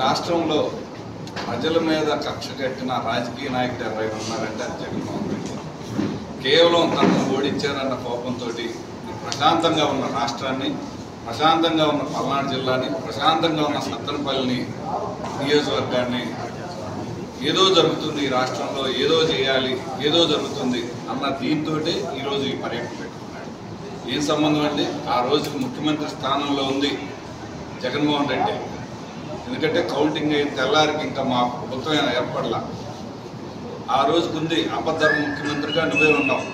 రాష్ట్రంలో ప్రజల మీద కక్ష కట్టిన రాజకీయ నాయకుడు ఎవరైనా ఉన్నారంటే అది జగన్మోహన్ రెడ్డి. కేవలం తనను ఓడించారన్న కోపంతో ప్రశాంతంగా ఉన్న రాష్ట్రాన్ని, ప్రశాంతంగా ఉన్న పల్నాడు జిల్లాని, ప్రశాంతంగా ఉన్న సత్తెనపల్లిని నియోజకవర్గాన్ని ఏదో జరుగుతుంది ఈ రాష్ట్రంలో, ఏదో చేయాలి, ఏదో జరుగుతుంది అన్న దీంతో ఈరోజు ఈ పర్యటన పెట్టుకున్నాడు. ఏం సంబంధం అండి? ఆ రోజుకి ముఖ్యమంత్రి స్థానంలో ఉంది జగన్మోహన్ రెడ్డి. ఎందుకంటే కౌంటింగ్ అయిన తెల్లారికి ఇంకా మా ప్రభుత్వం ఏర్పడలా. ఆ రోజుకుంది అబద్ధర్మ ముఖ్యమంత్రిగా నువ్వే ఉన్నావు.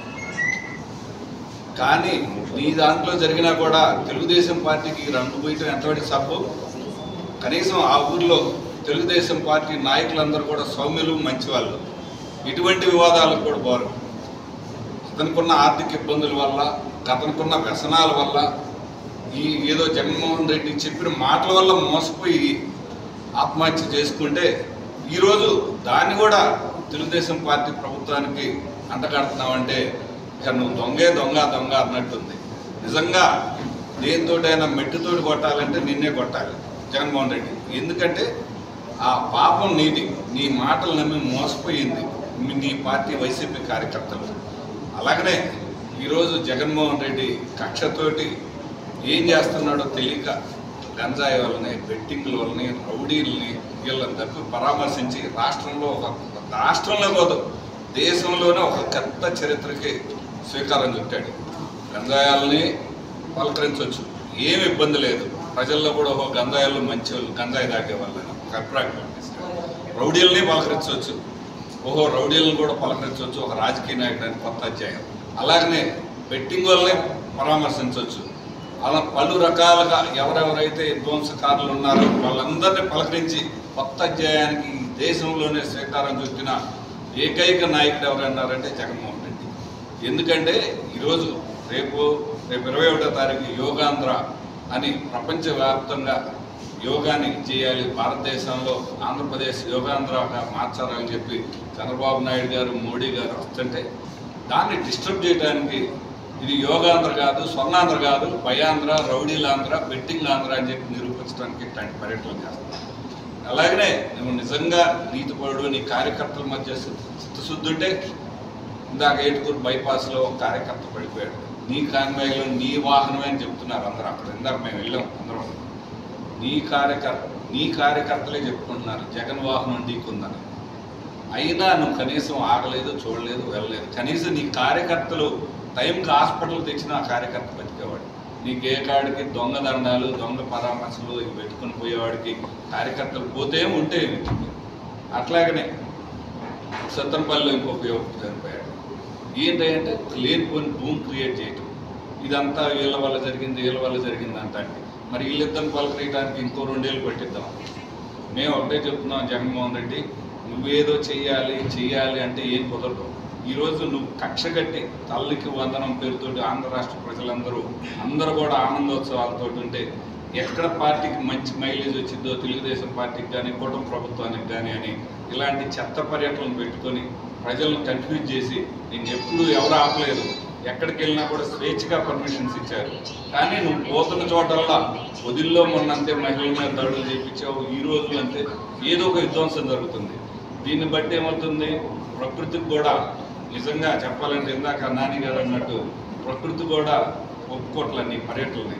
కానీ నీ దాంట్లో జరిగినా కూడా తెలుగుదేశం పార్టీకి రంగు పోయటం ఎంతవరకు సబ్బు? కనీసం ఆ ఊర్లో తెలుగుదేశం పార్టీ నాయకులందరూ కూడా సౌమ్యులు, మంచివాళ్ళు. ఇటువంటి వివాదాలకు కూడా పోరు. అతనికున్న ఆర్థిక ఇబ్బందుల వల్ల, అతనికున్న వ్యసనాల వల్ల, ఈ ఏదో జగన్మోహన్ రెడ్డి చెప్పిన మాటల వల్ల మోసపోయి ఆత్మహత్య చేసుకుంటే ఈరోజు దాన్ని కూడా తెలుగుదేశం పార్టీ ప్రభుత్వానికి అంటగడుతున్నావంటే ఇక నువ్వు దొంగే దొంగ దొంగ అన్నట్టుంది. నిజంగా దేనితోటైనా మెట్టుతోటి కొట్టాలంటే నిన్నే కొట్టాలి జగన్మోహన్ రెడ్డి. ఎందుకంటే ఆ పాపం నీది. నీ మాటలు నమ్మి మోసపోయింది నీ పార్టీ వైసీపీ కార్యకర్తలు. అలాగనే ఈరోజు జగన్మోహన్ రెడ్డి కక్షతోటి ఏం చేస్తున్నాడో తెలియక గంజాయి వాళ్ళని, బెట్టింగ్ల వాళ్ళని, రౌడీలని వీళ్ళని తప్పి పరామర్శించి రాష్ట్రంలో కాదు దేశంలోనే ఒక కొత్త చరిత్రకి శ్రీకారం చుట్టాడు. గంజాయాలని పలకరించవచ్చు, ఏమి ఇబ్బంది లేదు. ప్రజల్లో కూడా ఒక గంజాయాలు మంచి వాళ్ళు, గంజాయి దాకే వాళ్ళని ఒక అభిప్రాయం కనిపిస్తాడు. రౌడీలని పలకరించవచ్చు, రౌడీలను కూడా పలకరించవచ్చు ఒక రాజకీయ నాయకుడు కొత్త అధ్యాయం. అలాగనే బెట్టింగ్ వాళ్ళని పరామర్శించవచ్చు. అలా పలు రకాలుగా ఎవరెవరైతే విధ్వంసకారులు ఉన్నారో వాళ్ళందరినీ పలకరించి కొత్త అధ్యాయానికి ఈ దేశంలోనే శ్రీకారం చుట్టిన ఏకైక నాయకుడు ఎవరన్నారంటే జగన్మోహన్ రెడ్డి. ఎందుకంటే ఈరోజు రేపు 21వ తారీఖు యోగాంధ్ర అని ప్రపంచవ్యాప్తంగా యోగాని చేయాలి, భారతదేశంలో ఆంధ్రప్రదేశ్ యోగాంధ్రగా మార్చాలని చెప్పి చంద్రబాబు నాయుడు గారు, మోడీ గారు వస్తుంటే దాన్ని డిస్టర్బ్ చేయడానికి ఇది యోగాంధ్ర కాదు, స్వర్ణాంధ్ర కాదు, భయాంధ్ర, రౌడీలాంధ్ర, బెట్టింగ్ ఆంధ్ర అని చెప్పి నిరూపించడానికి ఇట్లాంటి పర్యటనలు చేస్తాను. అలాగనే నువ్వు నిజంగా నీతిపరుడు, నీ కార్యకర్తల మధ్య చిత్తశుద్ధి ఉంటే ఇందాక ఏటుకూరు బైపాస్లో ఒక కార్యకర్త పడిపోయాడు. నీ కాన్వాయ్లో నీ వాహనమే అని చెప్తున్నారు అందరూ. అక్కడ ఇందాక మేము వెళ్ళాం అందరం. నీ కార్యకర్తలే చెప్పుకుంటున్నారు జగన్ వాహనం నీకుందని. అయినా నువ్వు కనీసం ఆగలేదు, చూడలేదు, వెళ్ళలేదు. కనీసం నీ కార్యకర్తలు టైంకి హాస్పిటల్ తెచ్చిన ఆ కార్యకర్త బతికేవాడు. నీకు ఏ కాడికి దొంగ దండాలు, దొంగ పరామర్శలు ఇవి పెట్టుకుని పోయేవాడికి కార్యకర్తలు పోతే ఉంటే అట్లాగనే సత్తెనపల్లిలో ఇంకొక యువకుడు చనిపోయాడు. ఏంటంటే లేనిపోని భూమి క్రియేట్ చేయటం, ఇదంతా వీళ్ళ వల్ల జరిగింది అంటే మరి వీళ్ళిద్దరిని పలకరియడానికి ఇంకో 2 ఏళ్ళు పెట్టిద్దాం. మేము ఒకటే చెప్తున్నాం, జగన్మోహన్ రెడ్డి నువ్వేదో చెయ్యాలి అంటే ఏం కుదరదు. ఈరోజు నువ్వు కక్ష కట్టి తల్లికి వందనం పేరుతోటి ఆంధ్ర రాష్ట్ర ప్రజలందరూ కూడా ఆనందోత్సవాలతో ఉంటే ఎక్కడ పార్టీకి మంచి మైలేజ్ వచ్చిందో తెలుగుదేశం పార్టీకి కానీ, కూటమి ప్రభుత్వానికి కానీ అని ఇలాంటి చెత్త పర్యటనలు పెట్టుకొని ప్రజలను కన్ఫ్యూజ్ చేసి నేను ఎప్పుడు ఎవరు ఆపలేదు, ఎక్కడికి వెళ్ళినా కూడా స్వేచ్ఛగా పర్మిషన్స్ ఇచ్చారు. కానీ నువ్వు పోతున్న చోటల్లా వదిల్లో మొన్నంతే మహిళల మీద దాడులు చేయించావు, ఈ రోజు అంతే ఏదో ఒక విధ్వంసం జరుగుతుంది. దీన్ని బట్టి ఏమవుతుంది, ప్రకృతికి కూడా నిజంగా చెప్పాలంటే ఇందాక నాని గారు అన్నట్టు ప్రకృతి కూడా ఒప్పుకోవట్లే నీ పర్యటనని.